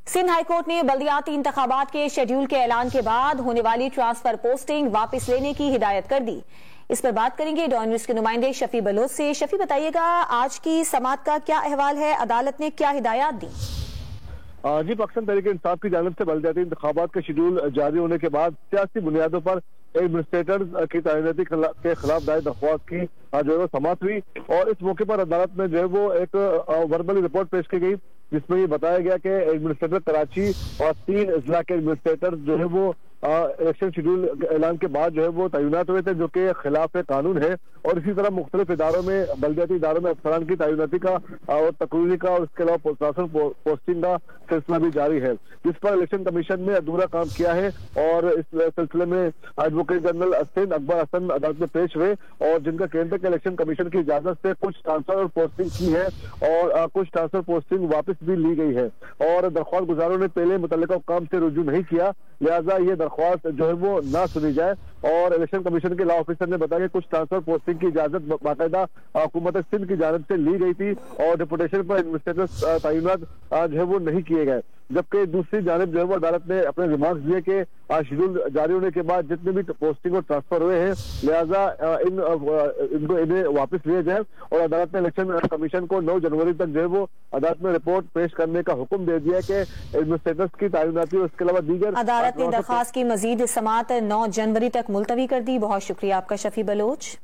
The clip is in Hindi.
सिंध हाईकोर्ट ने बल्दियाती इंतखाबात के शेड्यूल के ऐलान के बाद होने वाली ट्रांसफर पोस्टिंग वापस लेने की हिदायत कर दी। इस पर बात करेंगे डॉन न्यूज के नुमाइंदे शफी बलोच से। शफी, बताइएगा आज की समाअत का क्या अहवाल है, अदालत ने क्या हिदायत दी? जी, पाकिस्तान तहरीक इंसाफ की जानिब से बल्दियाती इंतखाबात का शेड्यूल जारी होने के बाद सियासी बुनियादों पर एडमिनिस्ट्रेटर की तैनाती के खिलाफ दायर दरख्वास्त की जो है वो समाअत हुई और इस मौके पर अदालत में जो है वो एक वर्बली रिपोर्ट पेश की गई जिसमें ये बताया गया कि एडमिनिस्ट्रेटर कराची और 3 अजला के एडमिनिस्ट्रेटर जो है वो इलेक्शन शेड्यूल ऐलान के बाद जो है वो तैनात हुए थे, जो कि खिलाफ कानून है। और इसी तरह मुख्तलिफ इदारों में, बल्दियाती इदारों में अफसरान की तैनाती का और तकरीरी का और इसके अलावा ट्रांसफर पोस्टिंग का सिलसिला भी जारी है, जिस पर इलेक्शन कमीशन ने अधूरा काम किया है। और इस सिलसिले में एडवोकेट जनरल सिंध अकबर हसन अदालत में पेश हुए और जिनका कहना है कि इलेक्शन कमीशन की इजाजत से कुछ ट्रांसफर और पोस्टिंग की है और कुछ ट्रांसफर पोस्टिंग वापस भी ली गई है और दरख्वास्त गुजारों ने पहले मुतल्लिका हुक्काम से रुजू नहीं किया, लिहाजा ये दरख्वास्त जो है वो ना सुनी जाए। और इलेक्शन कमीशन के लॉ ऑफिसर ने बताया कि कुछ ट्रांसफर पोस्टिंग की इजाजत बाकायदा हुकूमत सिंध की जानिब से ली गई थी और डिपुटेशन पर एडमिनिस्ट्रेटर तैनात जो है वो नहीं किए गए। जबकि दूसरी जानिब जो है वो अदालत ने अपने रिमार्क्स दिए कि शेड्यूल जारी होने के बाद जितने भी पोस्टिंग और ट्रांसफर हुए हैं, लिहाजा इन्हें वापस लिए जाए। और अदालत ने इलेक्शन कमीशन को 9 जनवरी तक जो है वो अदालत में रिपोर्ट पेश करने का हुक्म दे दिया कि एडमिनिस्ट्रेटर्स की तैनाती और इसके अलावा दीगर। अदालत ने दरख्वास्त की मजीद समाअत 9 जनवरी तक मुलतवी कर दी। बहुत शुक्रिया आपका शफी बलोच।